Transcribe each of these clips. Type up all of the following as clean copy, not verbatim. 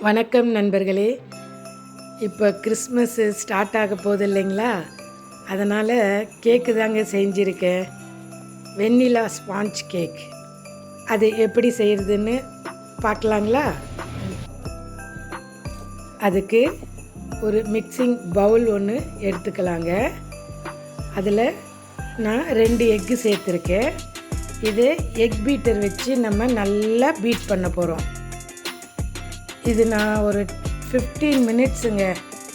வணக்கம் நண்பர்களே. இப்போ கிறிஸ்மஸ் ஸ்டார்ட் ஆக போகுது இல்லைங்களா, அதனால் கேக்கு தாங்க செஞ்சுருக்கேன். வெண்ணிலா ஸ்பாஞ்ச் கேக். அது எப்படி செய்கிறதுன்னு பார்க்கலாங்களா? அதுக்கு ஒரு மிக்சிங் பவுல் ஒன்று எடுத்துக்கலாங்க. அதில் நான் 2 எக்கு சேர்த்துருக்கேன். இது எக் பீட்டர் வச்சு நம்ம நல்லா பீட் பண்ண போகிறோம். இது நான் ஒரு 15 மினிட்ஸுங்க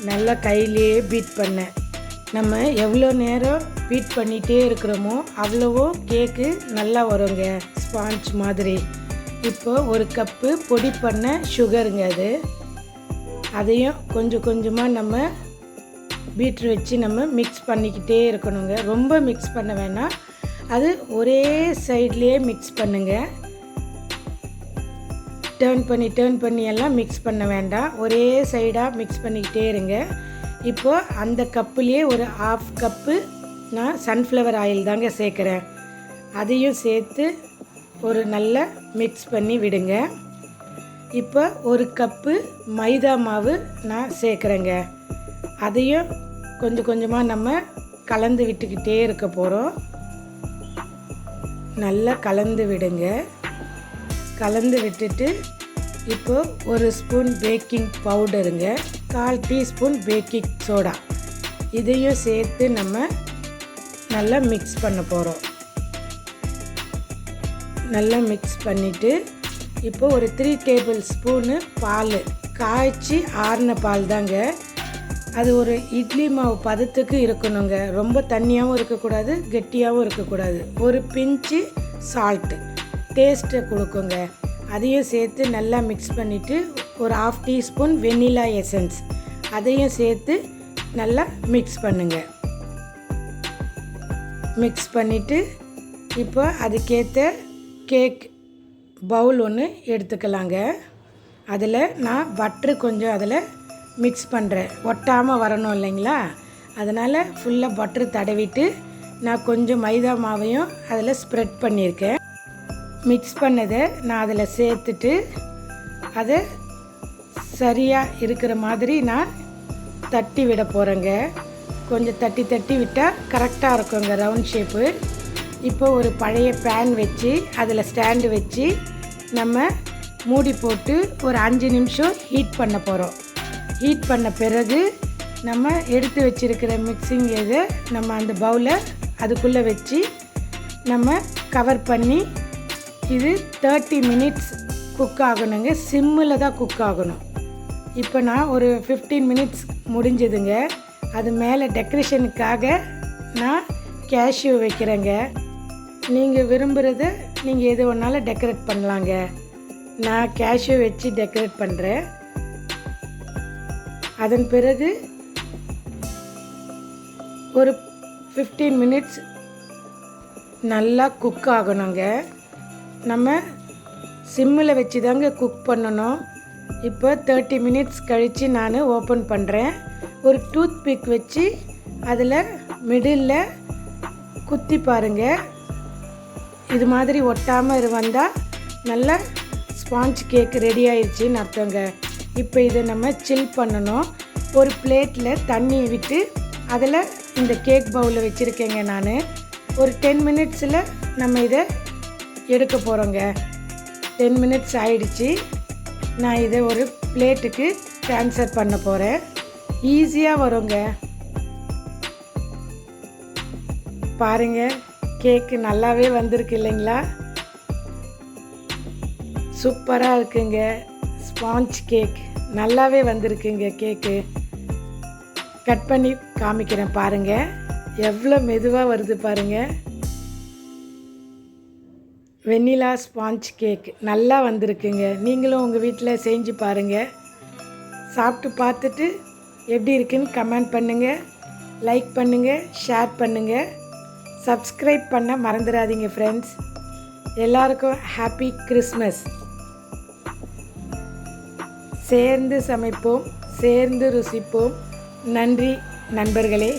நல்லா கையிலேயே பீட் பண்ணேன். நம்ம எவ்வளோ நேரம் பீட் பண்ணிகிட்டே இருக்கிறோமோ அவ்வளவோ கேக்கு நல்லா வருங்க, ஸ்பாஞ்ச் மாதிரி. இப்போ ஒரு கப்பு பொடி பண்ண சுகருங்க, அதையும் கொஞ்சம் கொஞ்சமாக நம்ம பீட்ரு வச்சு நம்ம மிக்ஸ் பண்ணிக்கிட்டே இருக்கணுங்க. ரொம்ப மிக்ஸ் பண்ண வேணாம், அது ஒரே சைட்லேயே மிக்ஸ் பண்ணுங்கள். டேர்ன் பண்ணி எல்லாம் மிக்ஸ் பண்ண வேண்டாம், ஒரே சைடாக மிக்ஸ் பண்ணிக்கிட்டே இருங்க. இப்போது அந்த கப்புலேயே ஒரு 1/2 கப்பு நான் சன்ஃப்ளவர் ஆயில் தாங்க சேர்க்குறேன். அதையும் சேர்த்து ஒரு நல்ல மிக்ஸ் பண்ணி விடுங்க. இப்போ ஒரு கப்பு மைதா மாவு நான் சேர்க்குறேங்க. அதையும் கொஞ்சம் கொஞ்சமாக நம்ம கலந்து விட்டுக்கிட்டே இருக்க போகிறோம். நல்லா கலந்து விடுங்க. கலந்து விட்டுட்டு இப்போது ஒரு ஸ்பூன் பேக்கிங் பவுடருங்க, 1/4 டீஸ்பூன் பேக்கிங் சோடா, இதையும் சேர்த்து நம்ம நல்லா மிக்ஸ் பண்ண போகிறோம். நல்லா மிக்ஸ் பண்ணிவிட்டு இப்போ ஒரு 3 டேபிள் ஸ்பூனு பால், காய்ச்சி ஆறின பால் தாங்க. அது ஒரு இட்லி மாவு பதத்துக்கு இருக்கணுங்க. ரொம்ப தண்ணியாகவும் இருக்கக்கூடாது, கெட்டியாகவும் இருக்கக்கூடாது. ஒரு பிஞ்சு சால்ட்டு டேஸ்ட்டை கொடுக்குங்க. அதையும் சேர்த்து நல்லா மிக்ஸ் பண்ணிவிட்டு ஒரு 1/2 டீஸ்பூன் வெண்ணிலா எசன்ஸ், அதையும் சேர்த்து நல்லா மிக்ஸ் பண்ணுங்கள். மிக்ஸ் பண்ணிவிட்டு இப்போ அதுக்கேற்ற கேக் பவுல் ஒன்று எடுத்துக்கலாங்க. அதில் நான் பட்ரு கொஞ்சம் அதில் மிக்ஸ் பண்ணுறேன், ஒட்டாமல் வரணும் இல்லைங்களா, அதனால் ஃபுல்லாக பட்ரு தடவிட்டு நான் கொஞ்சம் மைதா மாவையும் அதில் ஸ்ப்ரெட் பண்ணியிருக்கேன். மிக்ஸ் பண்ணதை நான் அதில் சேர்த்துட்டு அதை சரியாக இருக்கிற மாதிரி நான் தட்டி விட போகிறேங்க. கொஞ்சம் தட்டி தட்டி விட்டால் கரெக்டாக இருக்குங்க ரவுண்ட் ஷேப்பு. இப்போ ஒரு பழைய பேன் வச்சு அதில் ஸ்டாண்டு வச்சு நம்ம மூடி போட்டு ஒரு 5 நிமிஷம் ஹீட் பண்ண போகிறோம். ஹீட் பண்ண பிறகு நம்ம எடுத்து வச்சுருக்கிற மிக்சிங் இதை நம்ம அந்த பவுலை அதுக்குள்ளே வச்சு நம்ம கவர் பண்ணி இது 30 மினிட்ஸ் குக் ஆகணுங்க. சிம்மில் தான் குக் ஆகணும். இப்போ நான் ஒரு 15 மினிட்ஸ் முடிஞ்சதுங்க. அது மேலே டெக்கரேஷனுக்காக நான் கேஷ்யூ வைக்கிறேங்க. நீங்கள் விரும்புகிறத நீங்கள் எது ஒன்றாலும் டெக்கரேட் பண்ணலாங்க. நான் கேஷ்யூ வச்சு டெக்கரேட் பண்ணுறேன். அதன் பிறகு ஒரு 15 மினிட்ஸ் நல்லா குக் ஆகணுங்க. நம்ம சிம்மில் வச்சு தாங்க குக் பண்ணணும். இப்போ 30 மினிட்ஸ் கழித்து நான் ஓப்பன் பண்ணுறேன். ஒரு டூத் பிக் வச்சு அதில் மிடில் குத்தி பாருங்கள். இது மாதிரி ஒட்டாமல் வந்தால் நல்ல ஸ்பாஞ்ச் கேக் ரெடி ஆயிடுச்சின்னு அர்த்தங்க. இப்போ இதை நம்ம சில் பண்ணணும். ஒரு பிளேட்டில் தண்ணி விட்டு அதில் இந்த கேக் பவுலில் வச்சுருக்கேங்க. நான் ஒரு 10 மினிட்ஸில் நம்ம இதை எடுக்க போகிறோங்க. 10 மினிட்ஸ் ஆயிடுச்சு. நான் இதை ஒரு பிளேட்டுக்கு ட்ரான்ஸ்ஃபர் பண்ண போகிறேன். ஈஸியாக வருங்க. பாருங்கள், கேக்கு நல்லாவே வந்திருக்கு இல்லைங்களா, சூப்பராக இருக்குங்க. ஸ்பாஞ்ச் கேக் நல்லாவே வந்திருக்குங்க. கேக்கு கட் பண்ணி காமிக்கிறேன் பாருங்கள், எவ்வளோ மெதுவாக வருது பாருங்கள். வெண்ணிலா ஸ்பாஞ்ச் கேக் நல்லா வந்திருக்குங்க. நீங்களும் உங்கள் வீட்டில் செஞ்சு பாருங்கள். சாப்பிட்டு பார்த்துட்டு எப்படி இருக்குன்னு கமெண்ட் பண்ணுங்கள், லைக் பண்ணுங்கள், ஷேர் பண்ணுங்கள், சப்ஸ்கிரைப் பண்ண மறந்துடாதீங்க ஃப்ரெண்ட்ஸ். எல்லாருக்கும் ஹாப்பி கிறிஸ்மஸ். சேர்ந்து சமைப்போம், சேர்ந்து ருசிப்போம். நன்றி நண்பர்களே.